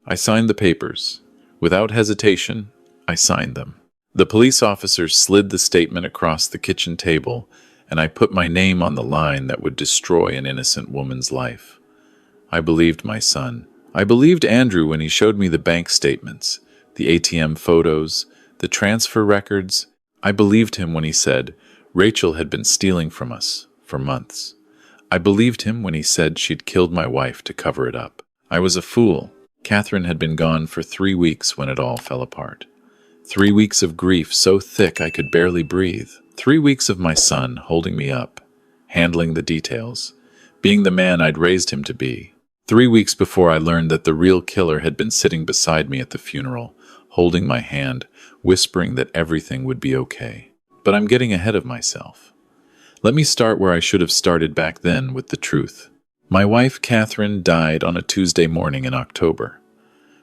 I signed the papers. Without hesitation, I signed them. The police officer slid the statement across the kitchen table, and I put my name on the line that would destroy an innocent woman's life. I believed my son. I believed Andrew when he showed me the bank statements, the ATM photos, the transfer records. I believed him when he said Rachel had been stealing from us for months. I believed him when he said she'd killed my wife to cover it up. I was a fool. Catherine had been gone for 3 weeks when it all fell apart. 3 weeks of grief so thick I could barely breathe. 3 weeks of my son holding me up, handling the details, being the man I'd raised him to be. 3 weeks before I learned that the real killer had been sitting beside me at the funeral, holding my hand, whispering that everything would be okay. But I'm getting ahead of myself. Let me start where I should have started back then with the truth. My wife, Catherine, died on a Tuesday morning in October.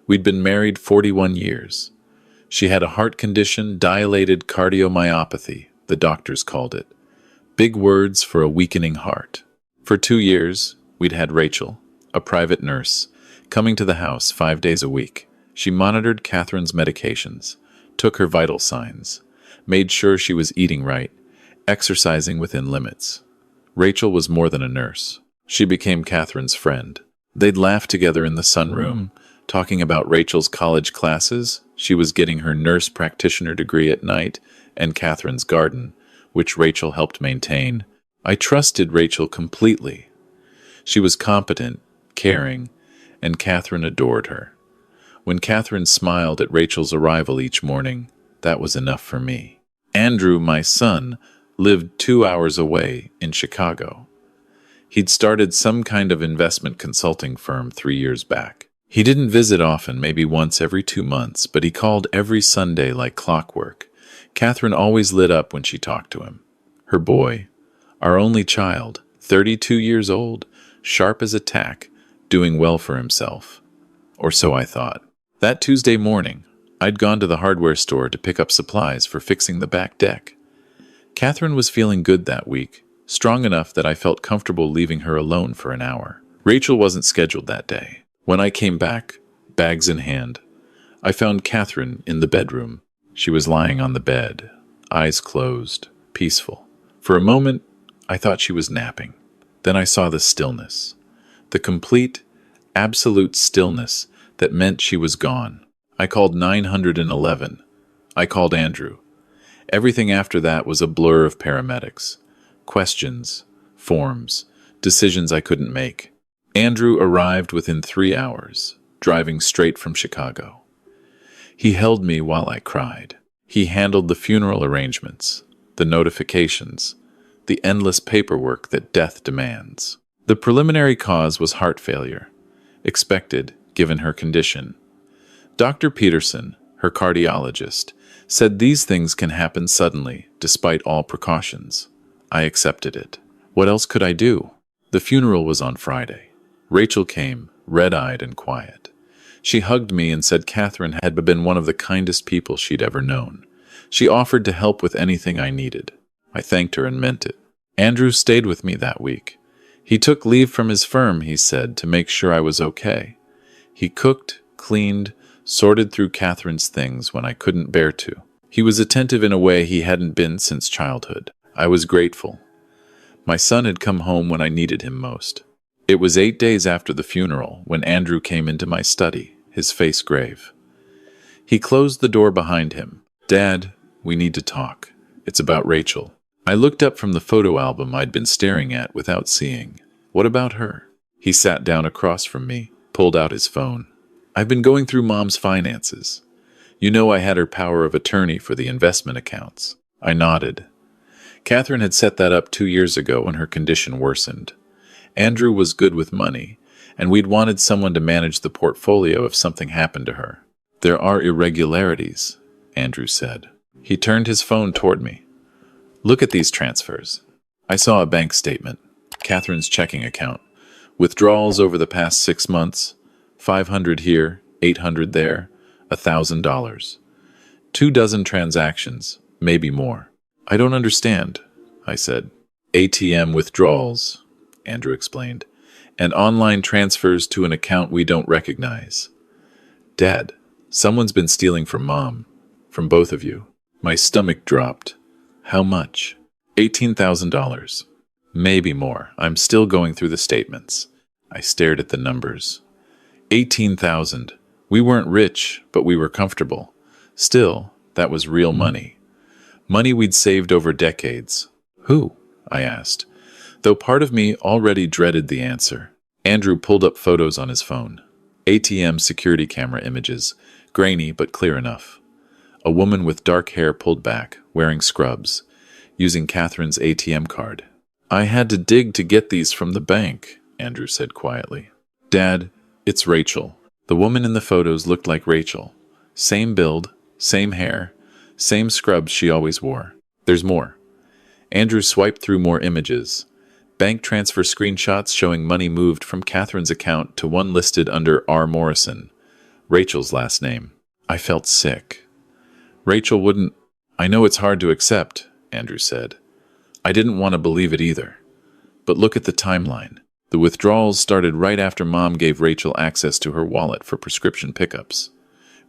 We'd been married 41 years. She had a heart condition, dilated cardiomyopathy, the doctors called it. Big words for a weakening heart. For 2 years, we'd had Rachel, a private nurse, coming to the house 5 days a week. She monitored Catherine's medications, took her vital signs, made sure she was eating right, exercising within limits. Rachel was more than a nurse. She became Catherine's friend. They'd laugh together in the sunroom, talking about Rachel's college classes. She was getting her nurse practitioner degree at night, and Catherine's garden, which Rachel helped maintain. I trusted Rachel completely. She was competent, caring, and Catherine adored her. When Catherine smiled at Rachel's arrival each morning, that was enough for me. Andrew, my son, lived 2 hours away in Chicago. He'd started some kind of investment consulting firm 3 years back. He didn't visit often, maybe once every 2 months, but he called every Sunday like clockwork. Catherine always lit up when she talked to him. Her boy, our only child, 32 years old, sharp as a tack, doing well for himself. Or so I thought. That Tuesday morning, I'd gone to the hardware store to pick up supplies for fixing the back deck. Catherine was feeling good that week, strong enough that I felt comfortable leaving her alone for an hour. Rachel wasn't scheduled that day. When I came back, bags in hand, I found Catherine in the bedroom. She was lying on the bed, eyes closed, peaceful. For a moment, I thought she was napping. Then I saw the stillness, the complete, absolute stillness that meant she was gone. I called 911. I called Andrew. Everything after that was a blur of paramedics. Questions, forms, decisions I couldn't make. Andrew arrived within 3 hours, driving straight from Chicago. He held me while I cried. He handled the funeral arrangements, the notifications, the endless paperwork that death demands. The preliminary cause was heart failure, expected given her condition. Dr. Peterson, her cardiologist, said these things can happen suddenly, despite all precautions. I accepted it. What else could I do? The funeral was on Friday. Rachel came, red-eyed and quiet. She hugged me and said Catherine had been one of the kindest people she'd ever known. She offered to help with anything I needed. I thanked her and meant it. Andrew stayed with me that week. He took leave from his firm, he said, to make sure I was okay. He cooked, cleaned, sorted through Catherine's things when I couldn't bear to. He was attentive in a way he hadn't been since childhood. I was grateful. My son had come home when I needed him most. It was 8 days after the funeral when Andrew came into my study, his face grave. He closed the door behind him. "Dad, we need to talk. It's about Rachel." I looked up from the photo album I'd been staring at without seeing. "What about her?" He sat down across from me, pulled out his phone. "I've been going through Mom's finances. You know I had her power of attorney for the investment accounts." I nodded. Catherine had set that up 2 years ago when her condition worsened. Andrew was good with money, and we'd wanted someone to manage the portfolio if something happened to her. "There are irregularities," Andrew said. He turned his phone toward me. "Look at these transfers." I saw a bank statement, Catherine's checking account. Withdrawals over the past 6 months, 500 here, 800 there, $1,000. 24 transactions, maybe more. "I don't understand," I said. "ATM withdrawals," Andrew explained, "and online transfers to an account we don't recognize. Dad, someone's been stealing from Mom. From both of you. My stomach dropped. How much? $18,000. Maybe more. I'm still going through the statements. I stared at the numbers. 18,000. We weren't rich, but we were comfortable. Still, that was real money. Money we'd saved over decades. Who? I asked, though part of me already dreaded the answer. Andrew pulled up photos on his phone. ATM security camera images, grainy but clear enough. A woman with dark hair pulled back, wearing scrubs, using Catherine's ATM card. I had to dig to get these from the bank, Andrew said quietly. Dad, it's Rachel. The woman in the photos looked like Rachel. Same build, same hair, same scrubs she always wore. There's more. Andrew swiped through more images. Bank transfer screenshots showing money moved from Catherine's account to one listed under R. Morrison, Rachel's last name. I felt sick. Rachel wouldn't... I know it's hard to accept, Andrew said. I didn't want to believe it either. But look at the timeline. The withdrawals started right after Mom gave Rachel access to her wallet for prescription pickups.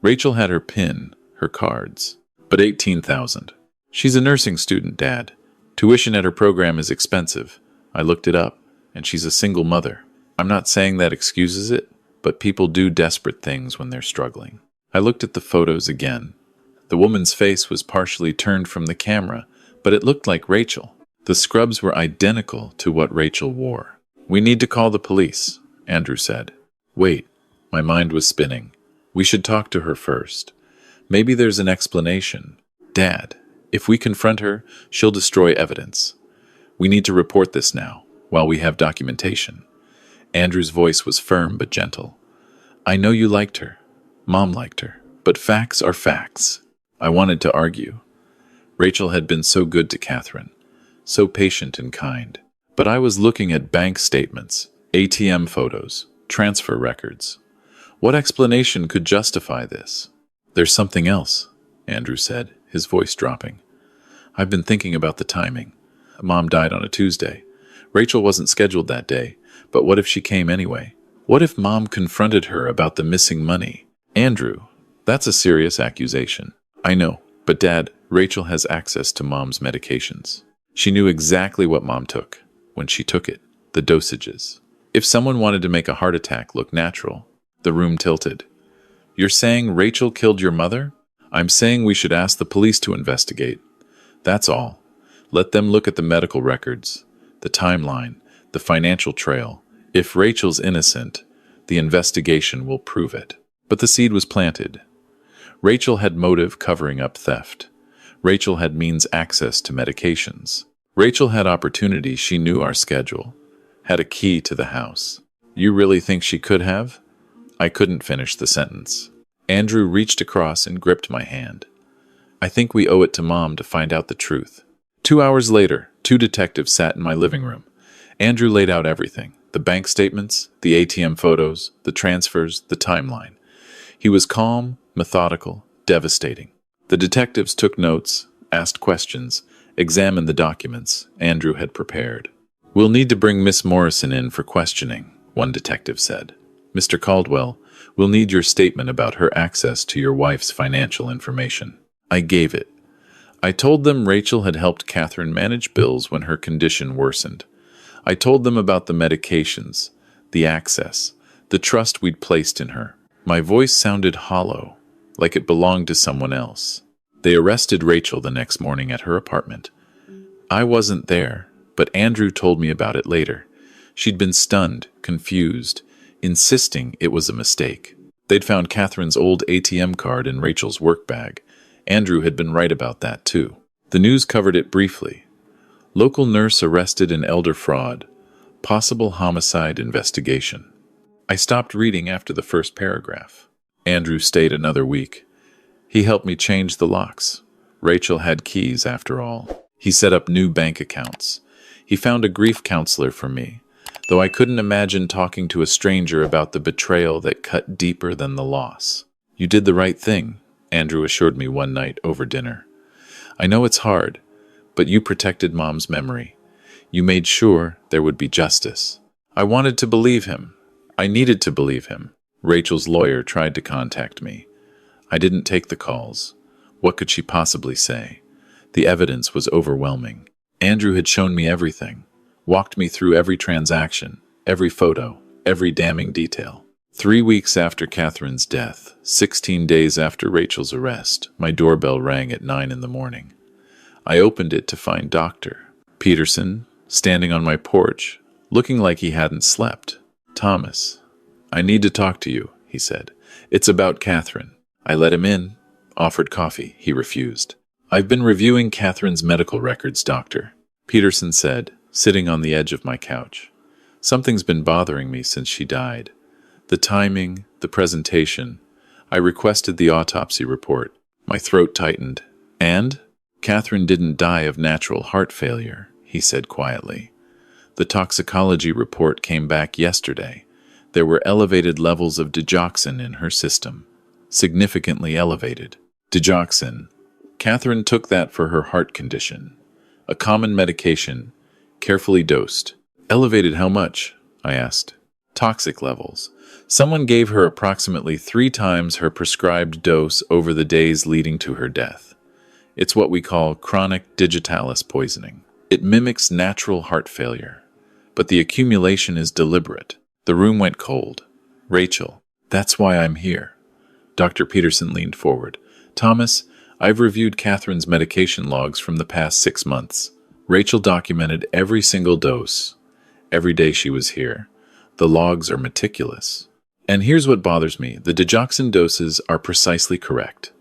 Rachel had her PIN, her cards. But 18,000. She's a nursing student, Dad. Tuition at her program is expensive. I looked it up, and she's a single mother. I'm not saying that excuses it, but people do desperate things when they're struggling. I looked at the photos again. The woman's face was partially turned from the camera, but it looked like Rachel. The scrubs were identical to what Rachel wore. We need to call the police, Andrew said. Wait, my mind was spinning. We should talk to her first. Maybe there's an explanation. Dad, if we confront her, she'll destroy evidence. We need to report this now, while we have documentation. Andrew's voice was firm but gentle. I know you liked her. Mom liked her. But facts are facts. I wanted to argue. Rachel had been so good to Catherine, so patient and kind. But I was looking at bank statements, ATM photos, transfer records. What explanation could justify this? There's something else, Andrew said, his voice dropping. I've been thinking about the timing. Mom died on a Tuesday. Rachel wasn't scheduled that day, but what if she came anyway? What if Mom confronted her about the missing money? Andrew, that's a serious accusation. I know, but Dad, Rachel has access to Mom's medications. She knew exactly what Mom took, when she took it, the dosages. If someone wanted to make a heart attack look natural, the room tilted. You're saying Rachel killed your mother? I'm saying we should ask the police to investigate. That's all. Let them look at the medical records, the timeline, the financial trail. If Rachel's innocent, the investigation will prove it. But the seed was planted. Rachel had motive covering up theft. Rachel had means access to medications. Rachel had opportunity. She knew our schedule, had a key to the house. You really think she could have? I couldn't finish the sentence. Andrew reached across and gripped my hand. I think we owe it to Mom to find out the truth. 2 hours later, 2 detectives sat in my living room. Andrew laid out everything. The bank statements, the ATM photos, the transfers, the timeline. He was calm, methodical, devastating. The detectives took notes, asked questions, examined the documents Andrew had prepared. We'll need to bring Miss Morrison in for questioning, one detective said. Mr. Caldwell, we'll need your statement about her access to your wife's financial information. I gave it. I told them Rachel had helped Catherine manage bills when her condition worsened. I told them about the medications, the access, the trust we'd placed in her. My voice sounded hollow, like it belonged to someone else. They arrested Rachel the next morning at her apartment. I wasn't there, but Andrew told me about it later. She'd been stunned, confused, insisting it was a mistake. They'd found Catherine's old ATM card in Rachel's work bag. Andrew had been right about that, too. The news covered it briefly. Local nurse arrested in elder fraud. Possible homicide investigation. I stopped reading after the first paragraph. Andrew stayed another week. He helped me change the locks. Rachel had keys, after all. He set up new bank accounts. He found a grief counselor for me, though I couldn't imagine talking to a stranger about the betrayal that cut deeper than the loss. You did the right thing, Andrew assured me one night over dinner. I know it's hard, but you protected Mom's memory. You made sure there would be justice. I wanted to believe him. I needed to believe him. Rachel's lawyer tried to contact me. I didn't take the calls. What could she possibly say? The evidence was overwhelming. Andrew had shown me everything, walked me through every transaction, every photo, every damning detail. 3 weeks after Catherine's death, 16 days after Rachel's arrest, my doorbell rang at 9 in the morning. I opened it to find Dr. Peterson standing on my porch, looking like he hadn't slept. "Thomas, I need to talk to you," he said. "It's about Catherine." I let him in, offered coffee. He refused. "I've been reviewing Catherine's medical records, doctor," Peterson said, sitting on the edge of my couch. "Something's been bothering me since she died. The timing, the presentation. I requested the autopsy report. My throat tightened. "And? Catherine didn't die of natural heart failure," he said quietly. "The toxicology report came back yesterday. There were elevated levels of digoxin in her system. Significantly elevated. Digoxin. Catherine took that for her heart condition. A common medication, carefully dosed. Elevated how much?" I asked. "Toxic levels. Someone gave her approximately 3 times her prescribed dose over the days leading to her death. It's what we call chronic digitalis poisoning. It mimics natural heart failure, but the accumulation is deliberate." The room went cold. "Rachel, that's why I'm here." Dr. Peterson leaned forward. "Thomas, I've reviewed Catherine's medication logs from the past 6 months. Rachel documented every single dose, every day she was here. The logs are meticulous. And here's what bothers me. The digoxin doses are precisely correct.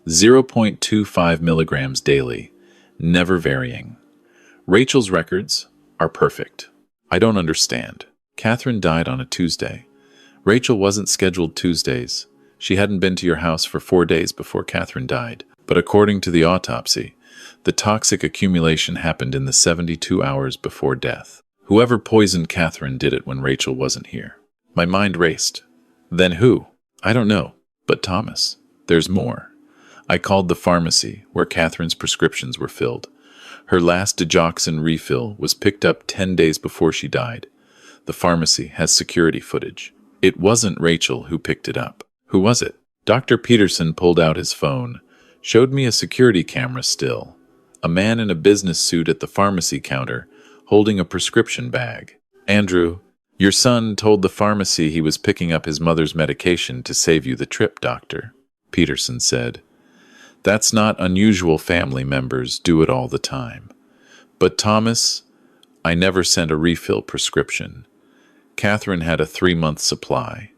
0.25 milligrams daily, never varying. Rachel's records are perfect. I don't understand. Catherine died on a Tuesday. Rachel wasn't scheduled Tuesdays. She hadn't been to your house for 4 days before Catherine died. But according to the autopsy, the toxic accumulation happened in the 72 hours before death. Whoever poisoned Catherine did it when Rachel wasn't here." My mind raced. "Then who?" "I don't know. But Thomas, there's more." I called the pharmacy where Catherine's prescriptions were filled. Her last digoxin refill was picked up 10 days before she died. The pharmacy has security footage. It wasn't Rachel who picked it up. Who was it? Dr. Peterson pulled out his phone, showed me a security camera still. A man in a business suit at the pharmacy counter, holding a prescription bag. "Andrew, your son told the pharmacy he was picking up his mother's medication to save you the trip, doctor," Peterson said. "That's not unusual. Family members do it all the time. But Thomas, I never sent a refill prescription. Catherine had a 3-month supply.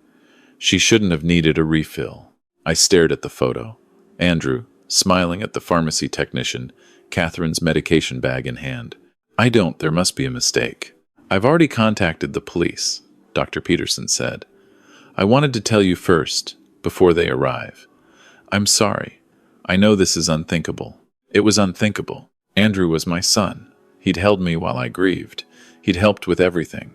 She shouldn't have needed a refill." I stared at the photo. Andrew, smiling at the pharmacy technician, Catherine's medication bag in hand. There must be a mistake." "I've already contacted the police," Dr. Peterson said. "I wanted to tell you first, before they arrive. I'm sorry. I know this is unthinkable." It was unthinkable. Andrew was my son. He'd held me while I grieved. He'd helped with everything.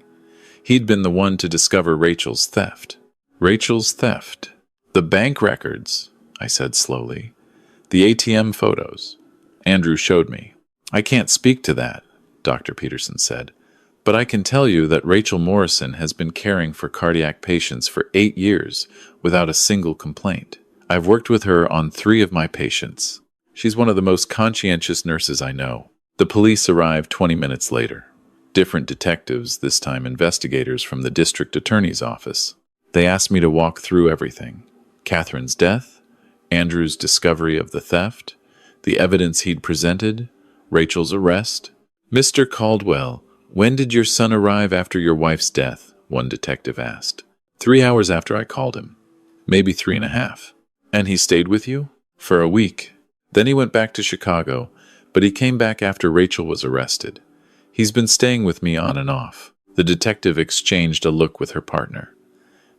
He'd been the one to discover Rachel's theft. Rachel's theft. "The bank records," I said slowly. "The ATM photos." Andrew showed me. "I can't speak to that," Dr. Peterson said. "But I can tell you that Rachel Morrison has been caring for cardiac patients for 8 years without a single complaint. I've worked with her on 3 of my patients. She's one of the most conscientious nurses I know." The police arrived 20 minutes later. Different detectives, this time investigators from the district attorney's office. They asked me to walk through everything. Catherine's death, Andrew's discovery of the theft, the evidence he'd presented, Rachel's arrest. "Mr. Caldwell, when did your son arrive after your wife's death?" one detective asked. 3 hours after I called him. Maybe 3.5. "And he stayed with you?" "For a week. Then he went back to Chicago, but he came back after Rachel was arrested. He's been staying with me on and off." The detective exchanged a look with her partner.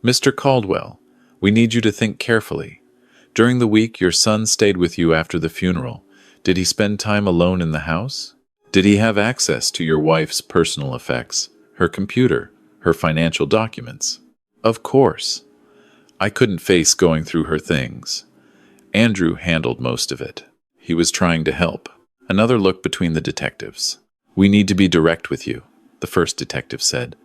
"Mr. Caldwell, we need you to think carefully. During the week your son stayed with you after the funeral. Did he spend time alone in the house? Did he have access to your wife's personal effects, her computer, her financial documents?" "Of course. I couldn't face going through her things. Andrew handled most of it. He was trying to help." Another look between the detectives. "We need to be direct with you," the first detective said.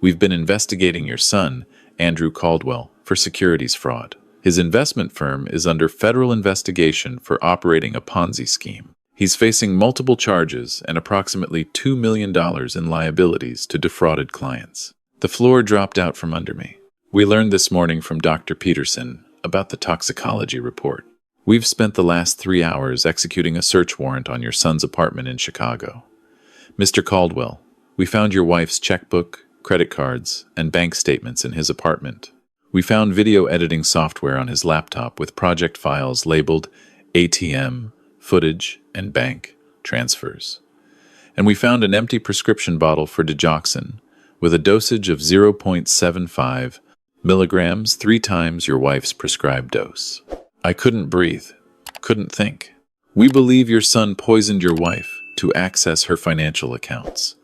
"We've been investigating your son, Andrew Caldwell, for securities fraud. His investment firm is under federal investigation for operating a Ponzi scheme. He's facing multiple charges and approximately $2 million in liabilities to defrauded clients. The floor dropped out from under me. We learned this morning from Dr. Peterson about the toxicology report. We've spent the last 3 hours executing a search warrant on your son's apartment in Chicago. Mr. Caldwell, we found your wife's checkbook, credit cards, and bank statements in his apartment. We found video editing software on his laptop with project files labeled ATM, footage, and bank transfers. And we found an empty prescription bottle for digoxin with a dosage of 0.75 milligrams, 3 times your wife's prescribed dose. I couldn't breathe, couldn't think. We believe your son poisoned your wife to access her financial accounts.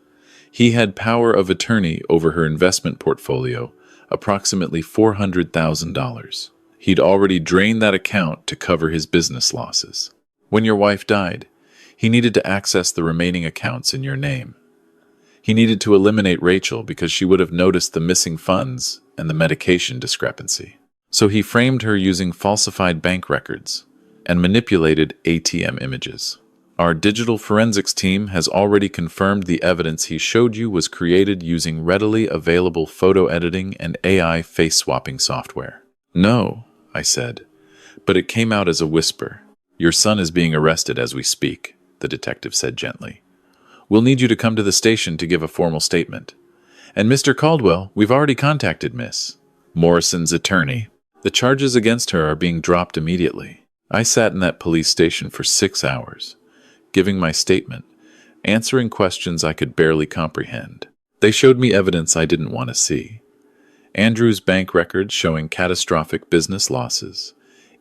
He had power of attorney over her investment portfolio, approximately $400,000. He'd already drained that account to cover his business losses. When your wife died, he needed to access the remaining accounts in your name. He needed to eliminate Rachel because she would have noticed the missing funds and the medication discrepancy. So he framed her using falsified bank records and manipulated ATM images. Our digital forensics team has already confirmed the evidence he showed you was created using readily available photo editing and AI face-swapping software. No, I said, but it came out as a whisper. Your son is being arrested as we speak, the detective said gently. We'll need you to come to the station to give a formal statement. And Mr. Caldwell, we've already contacted Miss Morrison's attorney. The charges against her are being dropped immediately. I sat in that police station for 6 hours, giving my statement, answering questions I could barely comprehend. They showed me evidence I didn't want to see. Andrew's bank records showing catastrophic business losses,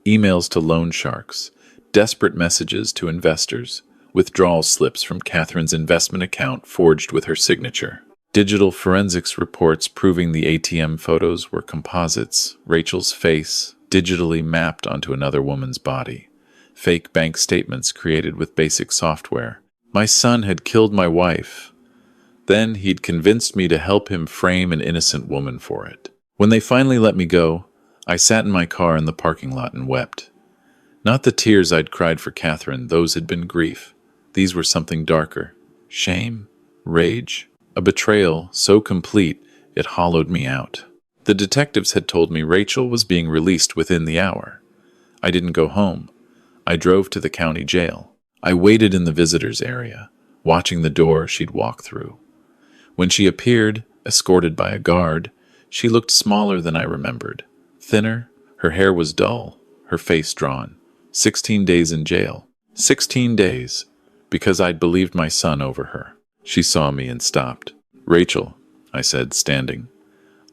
emails to loan sharks, desperate messages to investors, withdrawal slips from Catherine's investment account forged with her signature. Digital forensics reports proving the ATM photos were composites, Rachel's face digitally mapped onto another woman's body, fake bank statements created with basic software. My son had killed my wife. Then he'd convinced me to help him frame an innocent woman for it. When they finally let me go, I sat in my car in the parking lot and wept. Not the tears I'd cried for Catherine, those had been grief. These were something darker. Shame, rage, a betrayal so complete it hollowed me out. The detectives had told me Rachel was being released within the hour. I didn't go home. I drove to the county jail. I waited in the visitors area, watching the door she'd walk through. When she appeared, escorted by a guard, she looked smaller than I remembered. Thinner, her hair was dull, her face drawn. 16 days in jail. 16 days, because I'd believed my son over her. She saw me and stopped. Rachel, I said, standing.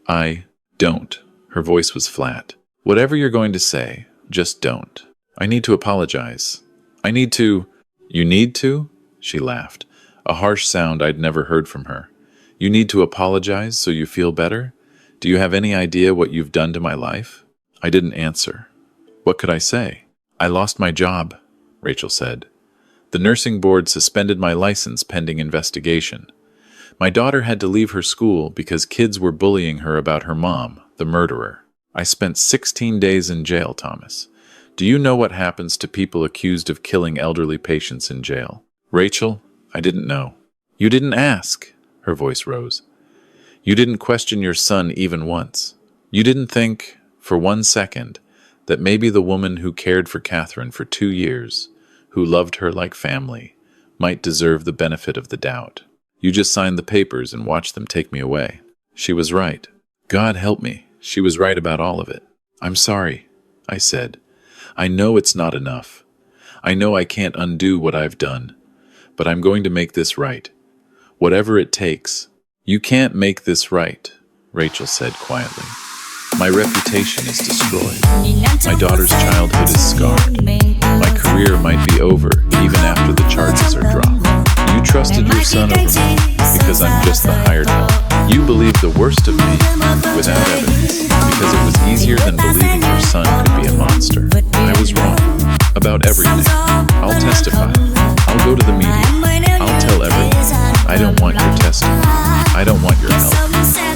I don't. Her voice was flat. Whatever you're going to say, just don't. I need to apologize. I need to... You need to? She laughed, a harsh sound I'd never heard from her. You need to apologize so you feel better? Do you have any idea what you've done to my life? I didn't answer. What could I say? I lost my job, Rachel said. The nursing board suspended my license pending investigation. My daughter had to leave her school because kids were bullying her about her mom, the murderer. I spent 16 days in jail, Thomas. Do you know what happens to people accused of killing elderly patients in jail? Rachel, I didn't know. You didn't ask, her voice rose. You didn't question your son even once. You didn't think, for 1 second, that maybe the woman who cared for Catherine for 2 years, who loved her like family, might deserve the benefit of the doubt. You just signed the papers and watched them take me away. She was right. God help me. She was right about all of it. I'm sorry, I said. I know it's not enough. I know I can't undo what I've done, but I'm going to make this right. Whatever it takes. You can't make this right, Rachel said quietly. My reputation is destroyed. My daughter's childhood is scarred. My career might be over even after the charges are dropped. You trusted your son over me because I'm just the hired help. You believed the worst of me without evidence because it was easier than believing your son could be a monster. I was wrong about everything. I'll testify. I'll go to the media. I'll tell everyone. I don't want your testimony. I don't want your help.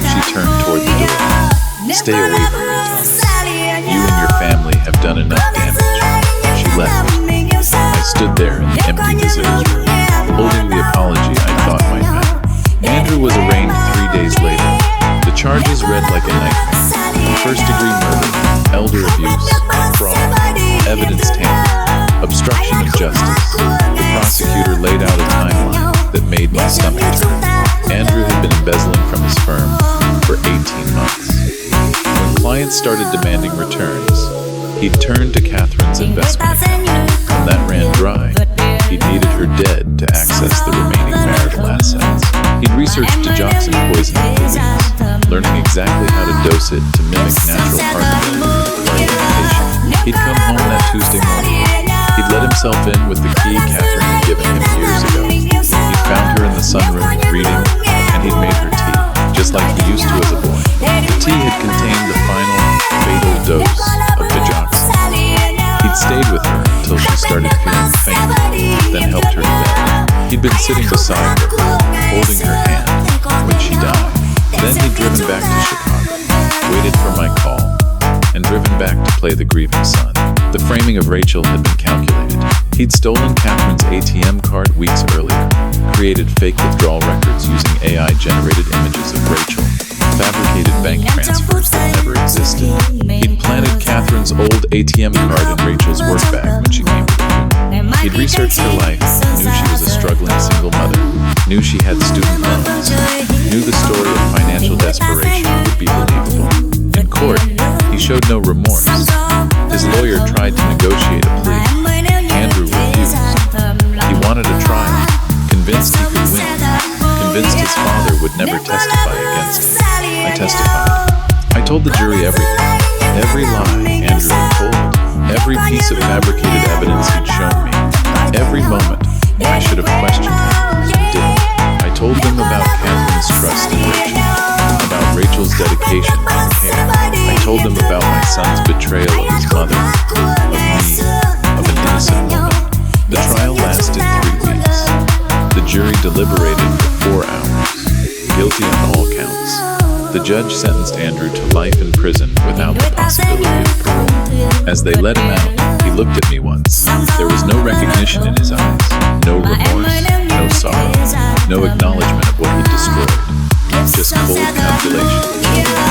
She turned toward the door. Stay away from me, Thomas. You and your family have done enough damage. She left. I stood there in the empty visitor's room, holding the apology I thought might matter. Andrew was arraigned 3 days later. The charges read like a nightmare. First-degree murder, elder abuse, fraud, evidence tampering, obstruction of justice. The prosecutor laid out a timeline that made my stomach turn. Andrew had been embezzling from his firm for 18 months. When clients started demanding returns, he'd turned to Catherine's investment account. When that ran dry, he needed her dead to access the remaining marital assets. He'd researched digoxin poisoning for weeks, learning exactly how to dose it to mimic natural heart failure. He'd come home that Tuesday morning. He'd let himself in with the key Catherine had given him years ago. He'd found her in the sunroom, reading, and he'd made her tea, just like he used to as a boy. The tea had contained the final, fatal dose of digoxin. He'd stayed with her until she started feeling faint, then helped her to bed. He'd been sitting beside her, holding her hand, when she died. Then he'd driven back to Chicago, waited for my call, and driven back to play the grieving son. The framing of Rachel had been calculated. He'd stolen Catherine's ATM card weeks earlier, created fake withdrawal records using AI-generated images of Rachel, fabricated bank transfers that never existed. He'd planted Catherine's old ATM card in Rachel's work bag when she came to the funeral. He'd researched her life, knew she was a struggling single mother, knew she had student loans, knew the story of financial desperation would be believable. In court, he showed no remorse. His lawyer tried to negotiate a plea. Andrew refused. He wanted a trial, convinced he could win, convinced his father would never testify against him. I testified. I told the jury everything. Every lie Andrew had told, every piece of fabricated evidence he'd shown me, every moment I should have questioned him, but didn't. I told them about Catherine's trust in Rachel, about Rachel's dedication and care. I told them about my son's betrayal of his mother, of me, of an innocent woman. The trial lasted 3 weeks. The jury deliberated for 4 hours, guilty on all counts. The judge sentenced Andrew to life in prison without the possibility of parole. As they let him out, he looked at me once. There was no recognition in his eyes, no remorse, no sorrow, no acknowledgement of what he destroyed. Just cold calculation.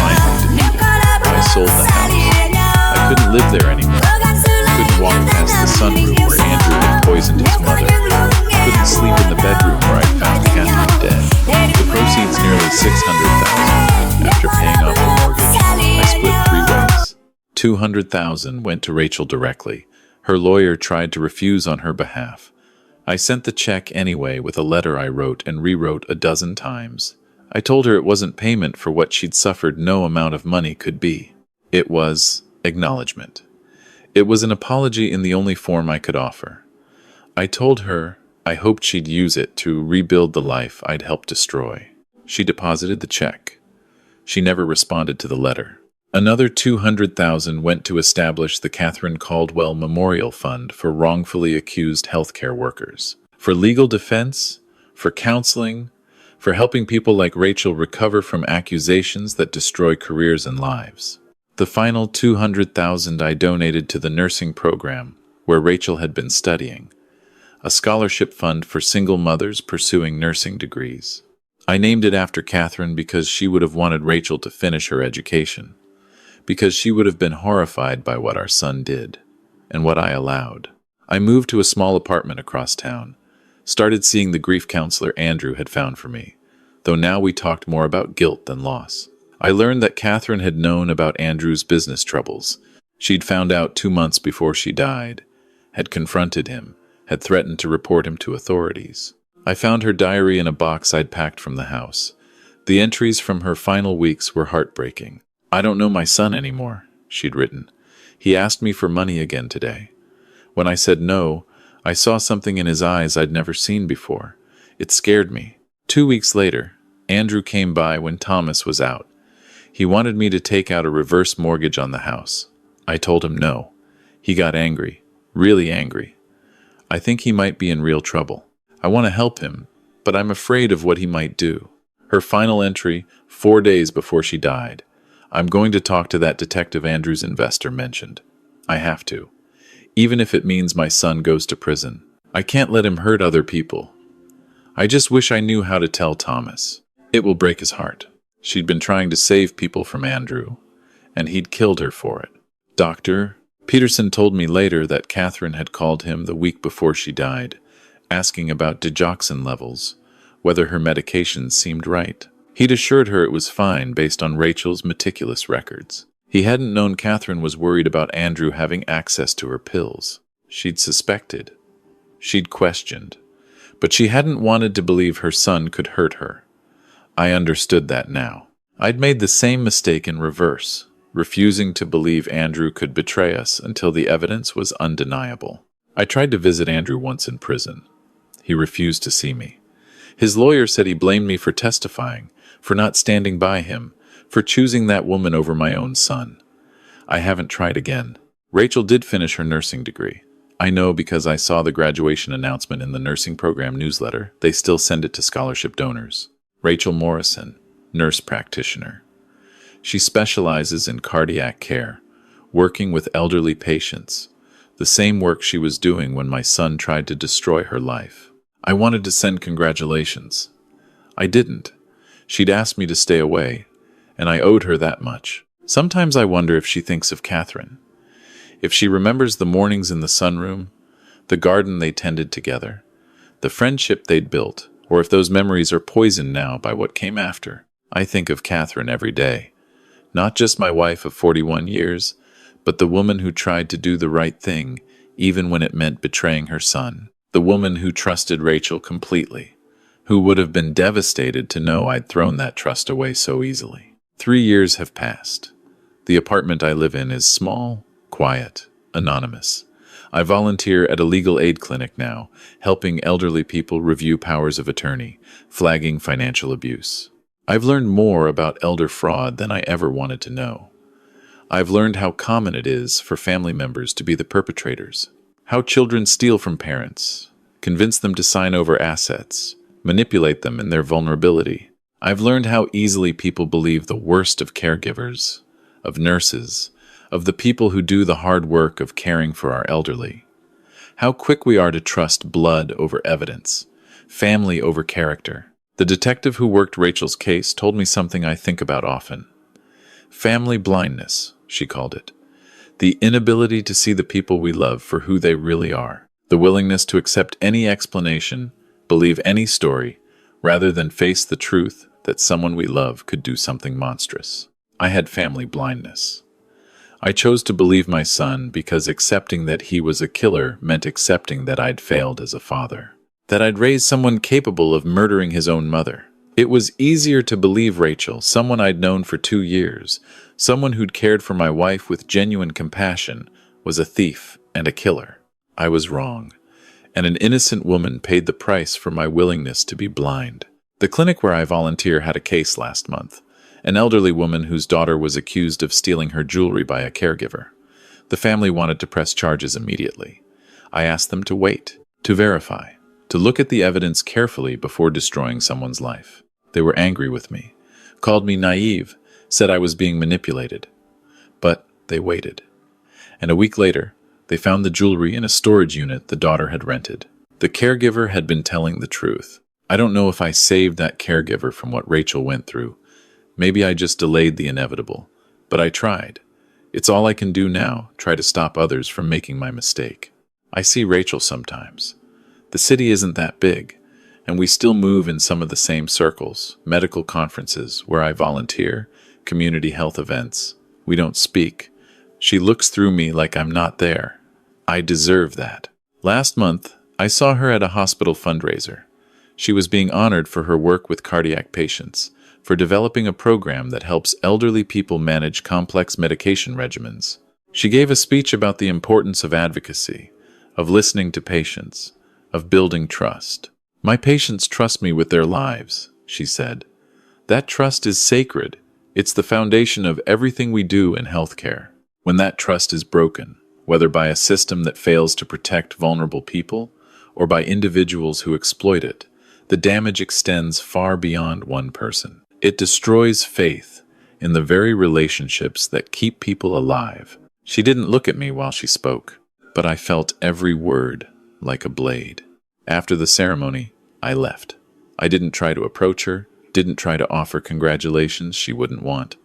Finally defeated. I sold the house. I couldn't live there anymore. Couldn't walk past the sunroom where Andrew had poisoned his mother. Couldn't sleep in the bedroom where I found Catherine dead. The proceeds, nearly $600,000. After paying off the mortgage, I split 3 ways. $200,000 went to Rachel directly. Her lawyer tried to refuse on her behalf. I sent the check anyway with a letter I wrote and rewrote a dozen times. I told her it wasn't payment for what she'd suffered. No amount of money could be. It was acknowledgement. It was an apology in the only form I could offer. I told her I hoped she'd use it to rebuild the life I'd helped destroy. She deposited the check. She never responded to the letter. Another $200,000 went to establish the Catherine Caldwell Memorial Fund for wrongfully accused healthcare workers, for legal defense, for counseling, for helping people like Rachel recover from accusations that destroy careers and lives. The final $200,000 I donated to the nursing program where Rachel had been studying, a scholarship fund for single mothers pursuing nursing degrees. I named it after Catherine because she would have wanted Rachel to finish her education, because she would have been horrified by what our son did, and what I allowed. I moved to a small apartment across town, started seeing the grief counselor Andrew had found for me, though now we talked more about guilt than loss. I learned that Catherine had known about Andrew's business troubles. She'd found out 2 months before she died, had confronted him, had threatened to report him to authorities. I found her diary in a box I'd packed from the house. The entries from her final weeks were heartbreaking. "I don't know my son anymore," she'd written. "He asked me for money again today. When I said no, I saw something in his eyes I'd never seen before. It scared me." 2 weeks later, Andrew came by when Thomas was out. He wanted me to take out a reverse mortgage on the house. I told him no. He got angry, really angry. I think he might be in real trouble. I want to help him, but I'm afraid of what he might do. Her final entry, 4 days before she died. I'm going to talk to that Detective Andrews investor mentioned. I have to. Even if it means my son goes to prison. I can't let him hurt other people. I just wish I knew how to tell Thomas. It will break his heart. She'd been trying to save people from Andrew, and he'd killed her for it. Dr. Peterson told me later that Catherine had called him the week before she died, asking about digoxin levels, whether her medications seemed right. He'd assured her it was fine based on Rachel's meticulous records. He hadn't known Catherine was worried about Andrew having access to her pills. She'd suspected. She'd questioned. But she hadn't wanted to believe her son could hurt her. I understood that now. I'd made the same mistake in reverse, refusing to believe Andrew could betray us until the evidence was undeniable. I tried to visit Andrew once in prison. He refused to see me. His lawyer said he blamed me for testifying, for not standing by him, for choosing that woman over my own son. I haven't tried again. Rachel did finish her nursing degree. I know because I saw the graduation announcement in the nursing program newsletter. They still send it to scholarship donors. Rachel Morrison, nurse practitioner. She specializes in cardiac care, working with elderly patients, the same work she was doing when my son tried to destroy her life. I wanted to send congratulations. I didn't. She'd asked me to stay away, and I owed her that much. Sometimes I wonder if she thinks of Catherine. If she remembers the mornings in the sunroom, the garden they tended together, the friendship they'd built, or if those memories are poisoned now by what came after. I think of Catherine every day. Not just my wife of 41 years, but the woman who tried to do the right thing, even when it meant betraying her son. The woman who trusted Rachel completely, who would have been devastated to know I'd thrown that trust away so easily. 3 years have passed. The apartment I live in is small, quiet, anonymous. I volunteer at a legal aid clinic now, helping elderly people review powers of attorney, flagging financial abuse. I've learned more about elder fraud than I ever wanted to know. I've learned how common it is for family members to be the perpetrators, how children steal from parents, convince them to sign over assets, manipulate them in their vulnerability. I've learned how easily people believe the worst of caregivers, of nurses, of the people who do the hard work of caring for our elderly. How quick we are to trust blood over evidence, family over character. The detective who worked Rachel's case told me something I think about often. Family blindness, she called it. The inability to see the people we love for who they really are. The willingness to accept any explanation, believe any story, rather than face the truth that someone we love could do something monstrous. I had family blindness. I chose to believe my son because accepting that he was a killer meant accepting that I'd failed as a father, that I'd raised someone capable of murdering his own mother. It was easier to believe Rachel, someone I'd known for 2 years, someone who'd cared for my wife with genuine compassion, was a thief and a killer. I was wrong, and an innocent woman paid the price for my willingness to be blind. The clinic where I volunteer had a case last month. An elderly woman whose daughter was accused of stealing her jewelry by a caregiver. The family wanted to press charges immediately. I asked them to wait, to verify, to look at the evidence carefully before destroying someone's life. They were angry with me, called me naive, said I was being manipulated. But they waited. And a week later, they found the jewelry in a storage unit the daughter had rented. The caregiver had been telling the truth. I don't know if I saved that caregiver from what Rachel went through. Maybe I just delayed the inevitable, but I tried. It's all I can do now, try to stop others from making my mistake. I see Rachel sometimes. The city isn't that big, and we still move in some of the same circles, medical conferences where I volunteer, community health events. We don't speak. She looks through me like I'm not there. I deserve that. Last month, I saw her at a hospital fundraiser. She was being honored for her work with cardiac patients, for developing a program that helps elderly people manage complex medication regimens. She gave a speech about the importance of advocacy, of listening to patients, of building trust. My patients trust me with their lives, she said. That trust is sacred. It's the foundation of everything we do in healthcare. When that trust is broken, whether by a system that fails to protect vulnerable people or by individuals who exploit it, the damage extends far beyond one person. It destroys faith. in the very relationships that keep people alive. She didn't look at me while she spoke, but I felt every word like a blade. After the ceremony, I left. I didn't try to approach her, didn't try to offer congratulations she wouldn't want.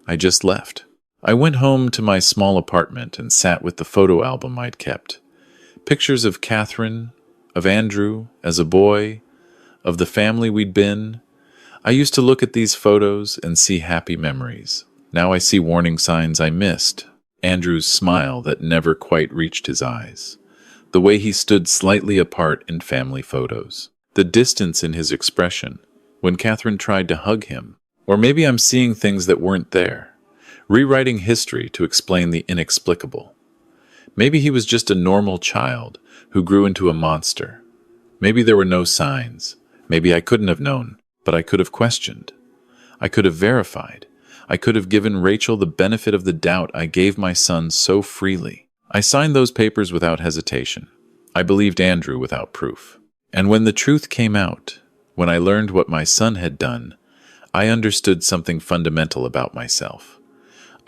I just left. I went home to my small apartment and sat with the photo album I'd kept. Pictures of Catherine, of Andrew as a boy, of the family we'd been. I used to look at these photos and see happy memories. Now I see warning signs I missed. Andrew's smile that never quite reached his eyes. The way he stood slightly apart in family photos. The distance in his expression when Catherine tried to hug him. Or maybe I'm seeing things that weren't there. Rewriting history to explain the inexplicable. Maybe he was just a normal child who grew into a monster. Maybe there were no signs. Maybe I couldn't have known, but I could have questioned. I could have verified. I could have given Rachel the benefit of the doubt I gave my son so freely. I signed those papers without hesitation. I believed Andrew without proof. And when the truth came out, when I learned what my son had done, I understood something fundamental about myself.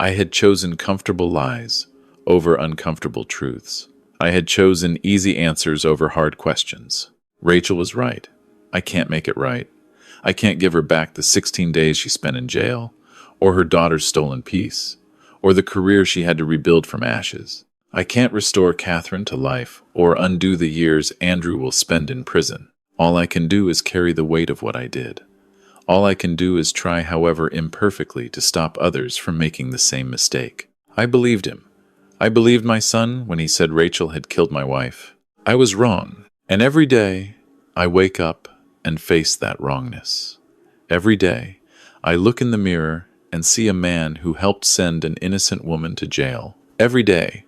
I had chosen comfortable lies over uncomfortable truths. I had chosen easy answers over hard questions. Rachel was right. I can't make it right. I can't give her back the 16 days she spent in jail, or her daughter's stolen peace, or the career she had to rebuild from ashes. I can't restore Catherine to life or undo the years Andrew will spend in prison. All I can do is carry the weight of what I did. All I can do is try, however imperfectly, to stop others from making the same mistake. I believed him. I believed my son when he said Rachel had killed my wife. I was wrong, and every day I wake up and face that wrongness. Every day I look in the mirror and see a man who helped send an innocent woman to jail. Every day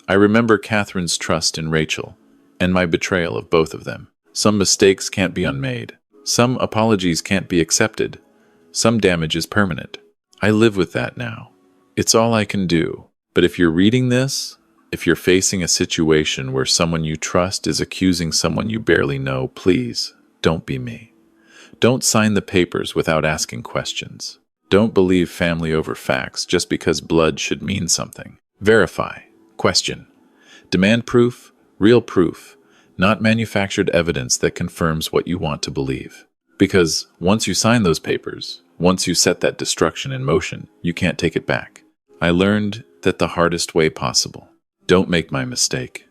I remember Catherine's trust in Rachel and my betrayal of both of them. Some mistakes can't be unmade. Some apologies can't be accepted. Some damage is permanent. I live with that now. It's all I can do. But if you're reading this, if you're facing a situation where someone you trust is accusing someone you barely know, please don't be me. Don't sign the papers without asking questions. Don't believe family over facts just because blood should mean something. Verify. Question. Demand proof, real proof, not manufactured evidence that confirms what you want to believe. Because once you sign those papers, once you set that destruction in motion, you can't take it back. I learned that the hardest way possible. Don't make my mistake.